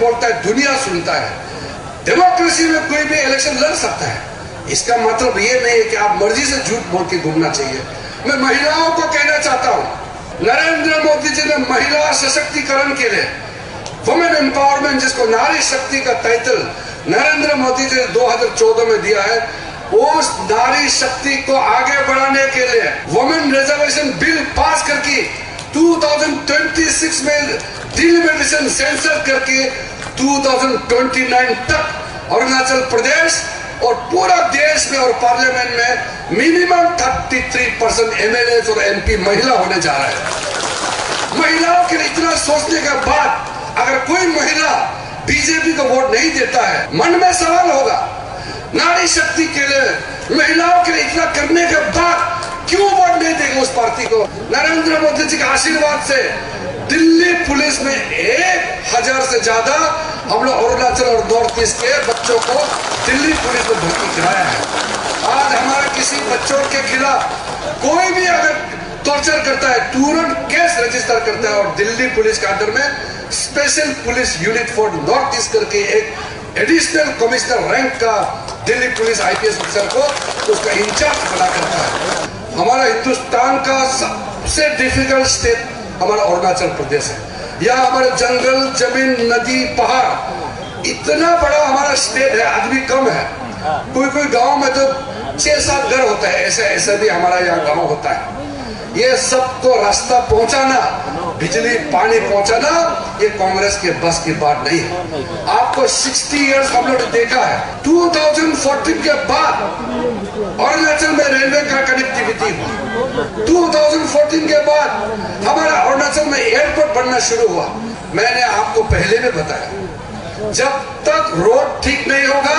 बोलता है दुनिया सुनता है। डेमोक्रेसी में कोई भी इलेक्शन लड़ सकता है, इसका मतलब ये नहीं है कि आप मर्जी से झूठ बोल के घूमना चाहिए। मैं महिलाओं को कहना चाहता हूँ, नरेंद्र मोदी जी ने महिला सशक्तिकरण के लिए वुमेन एम्पावरमेंट, जिसको नारी शक्ति का टाइटल नरेंद्र मोदी जी ने 2014 में दिया है, उस नारी शक्ति को आगे बढ़ाने के लिए वुमेन रिजर्वेशन बिल पास करके 2026 में डिलिमिटेशन सेंसर करके 2029 तक अरुणाचल प्रदेश और पूरा देश में और पार्लियामेंट में मिनिमम 33% एमएलए और एमपी महिला होने जा रहा है। महिलाओं के लिए इतना सोचने के बाद अगर कोई महिला बीजेपी को वोट नहीं देता है, मन में सवाल होगा, नारी शक्ति के लिए महिलाओं के लिए इतना करने के बाद क्यों वोट नहीं देगा उस पार्टी को। नरेंद्र मोदी जी के आशीर्वाद से दिल्ली पुलिस में 1000 से ज्यादा हम लोग अरुणाचल और नॉर्थ ईस्ट के बच्चों को दिल्ली पुलिस में भर्ती कराया है। आज हमारे किसी बच्चों के खिलाफ कोई भी अगर टॉर्चर करता है, तुरंत केस रजिस्टर करता है और दिल्ली पुलिस के अंदर में special police unit for north east करके एक एडिशनल कमिश्नर रैंक का दिल्ली पुलिस आईपीएस ऑफिसर को उसका इंचार्ज बना करता है। हमारा हिंदुस्तान का सबसे डिफिकल्ट स्टेट हमारा अरुणाचल प्रदेश है। यहाँ हमारे जंगल, जमीन, नदी, पहाड़, इतना बड़ा हमारा स्टेट है, आदमी कम है। कोई गांव में तो 6-7 घर होता है, ऐसा भी हमारा यहाँ गांव होता है। ये सबको रास्ता पहुंचाना, बिजली पानी पहुंचाना, ये कांग्रेस के बस की बात नहीं है। आपको 60 इयर्स हम लोग ने देखा है। 2014 के बाद अरुणाचल में रेलवे का कनेक्टिविटी हुआ। 2014 के बाद हमारा अरुणाचल में एयरपोर्ट बनना शुरू हुआ। मैंने आपको पहले भी बताया, जब तक रोड ठीक नहीं होगा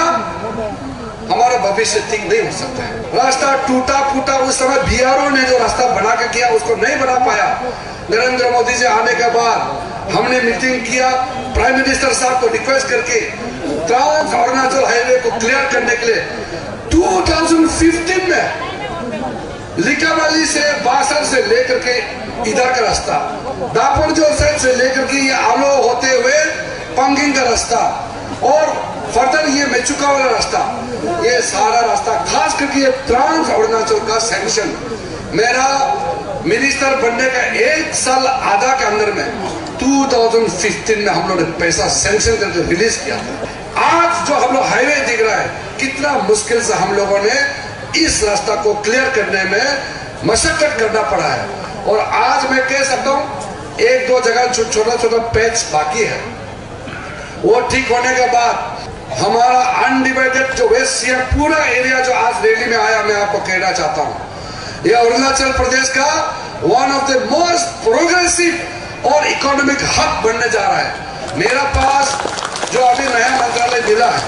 हमारा भविष्य ठीक नहीं हो सकता है। रास्ता टूटा फूटा, उस समय बीआरओ ने जो रास्ता बना के किया उसको नहीं बना पाया। नरेंद्र मोदी जी आने के बाद हमने मीटिंग किया, प्राइम मिनिस्टर साहब को रिक्वेस्ट करके ट्रांस अरुणाचल हाईवे को क्लियर करने के लिए 2015 में लिकाबाली से बासर से लेकर के इधर का रास्ता, दापोरिजो से लेकर के ये आलो होते हुए पंगिंग का रास्ता और फर्दर ये मेचुका वाला रास्ता, ये सारा रास्ता खास करके ये ट्रांस अरुणाचल का सैंक्शन मेरा मिनिस्टर बनने का 1 साल आधा के अंदर में 2015 में हम लोग ने पैसा सैंक्शन करके रिलीज किया था। आज जो हम लोग हाईवे दिख रहा है, कितना मुश्किल से हम लोगों ने इस रास्ता को क्लियर करने में मशक्कत करना पड़ा है। और आज मैं कह सकता हूँ 1-2 जगह छोटा पैच बाकी है, वो ठीक होने के बाद हमारा अनडिवाइडेड जो वेस्ट सियां पूरा एरिया जो आज रैली में आया, मैं आपको कहना चाहता हूँ, यह अरुणाचल प्रदेश का one of the most progressive और इकोनॉमिक हब बनने जा रहा है। मेरा पास जो अभी नया मंत्रालय मिला है,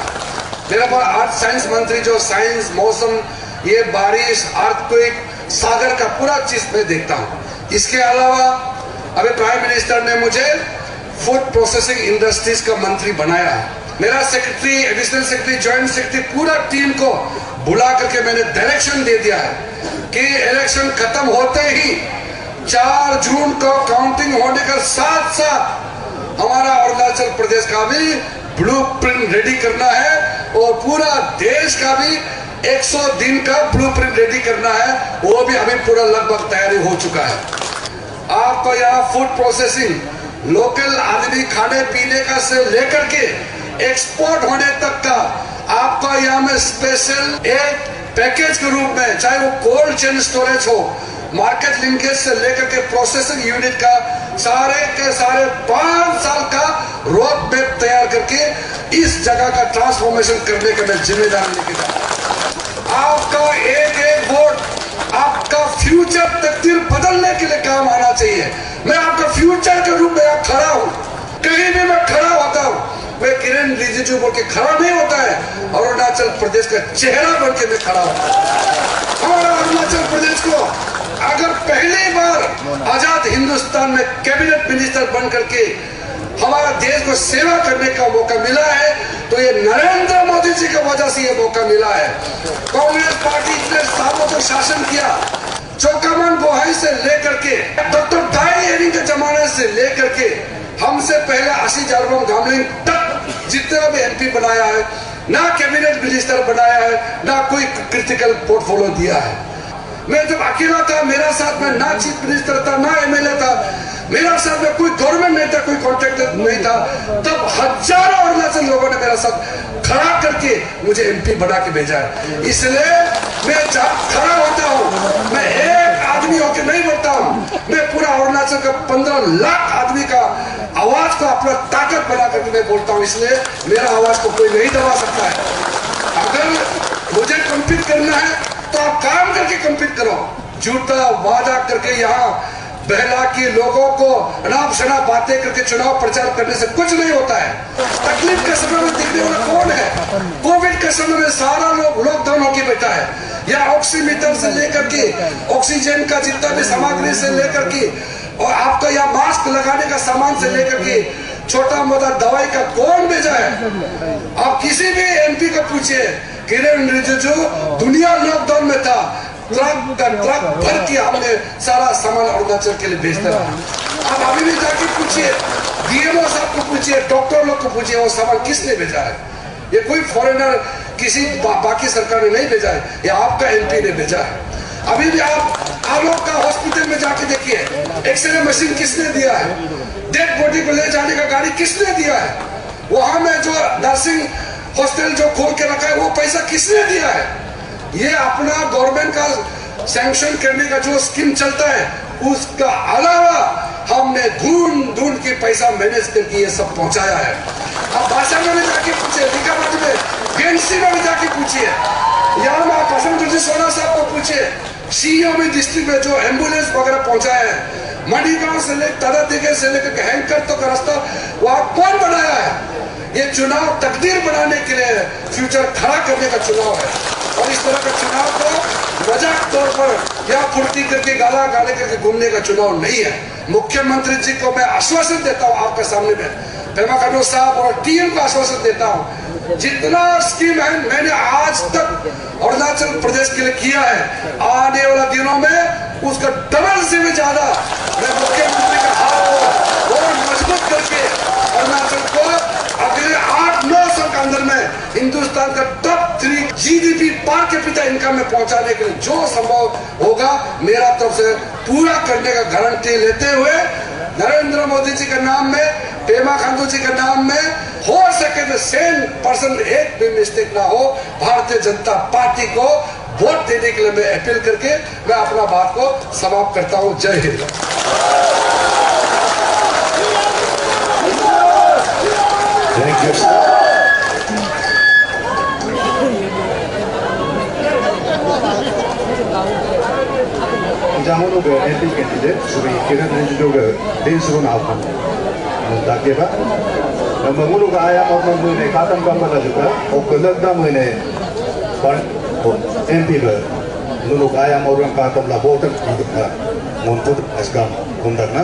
मेरा पास आर्थ साइंस मंत्री जो साइंस, मौसम, ये बारिश, अर्थक्वेक, सागर का पूरा चीज मैं देखता हूँ। इसके अलावा अभी प्राइम मिनिस्टर ने मुझे फूड प्रोसेसिंग इंडस्ट्रीज का मंत्री बनाया है। मेरा secretary, additional secretary, joint secretary, पूरा टीम को बुला करके मैंने डायरेक्शन दे दिया है कि इलेक्शन खत्म होते ही 4 जून को काउंटिंग होने के साथ साथ हमारा अरुणाचल प्रदेश का भी ब्लूप्रिंट रेडी करना है और पूरा देश का भी 100 दिन का ब्लूप्रिंट रेडी करना है। वो भी अभी पूरा लगभग तैयारी हो चुका है। आपको यहाँ फूड प्रोसेसिंग, लोकल आदमी खाने पीने का से लेकर के एक्सपोर्ट होने तक का आपका यहाँ में स्पेशल एक पैकेज के रूप में, चाहे वो कोल्ड चेन स्टोरेज हो, मार्केट लिंकेज से लेकर के प्रोसेसिंग यूनिट का सारे के सारे 5 साल का रोड मैप तैयार करके इस जगह का ट्रांसफॉर्मेशन करने का मैं जिम्मेदारी लेके जा रहा हूं। आपका एक वोट आपका फ्यूचर तकदीर बदलने के लिए काम आना चाहिए। मैं आपका फ्यूचर के रूप में आप खड़ा हूँ, कहीं भी मैं खड़ा होता हूँ, मैं किरण रिजिजू बोल के खड़ा नहीं होता है, अरुणाचल प्रदेश का चेहरा बन के मैं खड़ा होता हूँ। हमारा अरुणाचल प्रदेश को अगर पहली बार आजाद हिंदुस्तान में कैबिनेट मिनिस्टर बन करके हमारा देश को सेवा करने का मौका मिला है तो ये नरेंद्र मोदी जी की वजह से ये मौका मिला है। कांग्रेस पार्टी इतने सालों तक शासन किया, चौकामन बोहाई से लेकर के डॉक्टर दाई एरिंग के जमाने से लेकर के हमसे पहले आशी जारबम गामलिंग तक जितना भी एमपी बनाया है, ना कैबिनेट मिनिस्टर बनाया है, ना कोई क्रिटिकल पोर्टफोलियो दिया है। मैं जब अकेला था, मेरा साथ में ना चीफ मिनिस्टर था, ना एमएलए था, मेरा साथ में कोई गवर्नमेंट नहीं था, कोई कॉन्ट्रैक्टर नहीं था, तब हजारों अरुणाचल लोगों ने मेरा साथ खड़ा करके मुझे एमपी बना के भेजा है। इसलिए मैं जब खड़ा होता हूँ, मैं एक आदमी होकर नहीं बोलता हूँ, मैं पूरा अरुणाचल का 15 लाख आदमी का आवाज को अपना ताकत बना करके मैं बोलता हूँ। इसलिए मेरा आवाज को कोई नहीं दबा सकता है। अगर मुझे कम्पीट करना है तो आप काम करके कम्पीट करो। झूठा वादा करके यहाँ बहला के लोगों को अनाप शनाप बातें करके चुनाव प्रचार करने से कुछ नहीं होता है। तकलीफ के समय में दिखने वाला कौन है? कोविड के समय में सारा लोग लॉकडाउन होके बैठा है, या ऑक्सीमीटर से लेकर के ऑक्सीजन का जितना भी सामग्री से लेकर के और आपका या मास्क लगाने का सामान से लेकर के छोटा मोटा दवाई का कौन भेजा है? आप किसी भी एमपी को पूछिए, किरण रिजिजू दुनिया लॉकडाउन में था, ट्रक भर के हमने सारा सामान अरुणाचल के लिए भेजता रहा। आप अभी भी जाके पूछिए, डीएमओ साहब को पूछिए, डॉक्टर लोग को पूछिए, वो सामान किसने भेजा है? ये कोई फॉरेनर किसी बाकी सरकार ने नहीं भेजा है, ये आपका एमपी ने भेजा है। अभी भी आप आलोक का हॉस्पिटल में जाके देखिए, एक्सरे मशीन किसने दिया है? डेड बॉडी को ले जाने का गाड़ी किसने दिया है? वहां में जो नर्सिंग हॉस्टल जो खोल के रखा है, वो पैसा किसने दिया है? ये अपना गवर्नमेंट का सैंक्शन करने का जो स्कीम चलता है, उसका अलावा हमने ढूंढ ढूंढ के पैसा मैनेज करके ये सब पहुंचाया है। अब भाषा में भी जाके पूछिए, लिखावट में, बीएनसी में भी जाके पूछिए, यहाँ में प्रसन्न सोना साहब को पूछिए, सीईओ में डिस्ट्रिक्ट में जो एम्बुलेंस वगैरह पहुंचाया है, मणिगांव से लेकर तरह से लेकर हैंकर तक का रास्ता वहां कौन बनाया है? ये चुनाव तकदीर बनाने के लिए, फ्यूचर खड़ा करने का चुनाव है। और इस तरह का चुनाव को मजाक तौर पर या फुर्ती करके गाला गाले करके घूमने का चुनाव नहीं है। मुख्यमंत्री जी को मैं आश्वासन देता हूँ आपके सामने में, पेमा खांडू साहब और टीएम को आश्वासन देता हूँ, जितना स्कीम है मैंने आज तक अरुणाचल प्रदेश के लिए किया है, आने वाला दिनों में उसका डबल से भी ज्यादा मैं मुख्यमंत्री का हाथ को और मजबूत करके अरुणाचल को अगले 8-9 साल के अंदर में हिंदुस्तान का top 3 GDP per capita income में पहुंचाने के लिए जो संभव होगा, मेरा तरफ से पूरा करने का गारंटी लेते हुए नरेंद्र मोदी जी के नाम में, पेमा खांडू जी के नाम में, हो सके तो 100% एक भी मिस्टेक ना हो, भारतीय जनता पार्टी को वोट देने के लिए मैं अपील करके मैं अपना बात को समाप्त करता हूं। जय Hind. Thank you. Jamono ke NP candidate Sri Kiran Rijidu ke Densuru Naufan Dakiba. Namangulu ka ayam orang mune katam kampala juga. Okelak dah mune par NP ke. Nulu ka ayam orang katam la voter hidup na. Muntut asgam kundak na.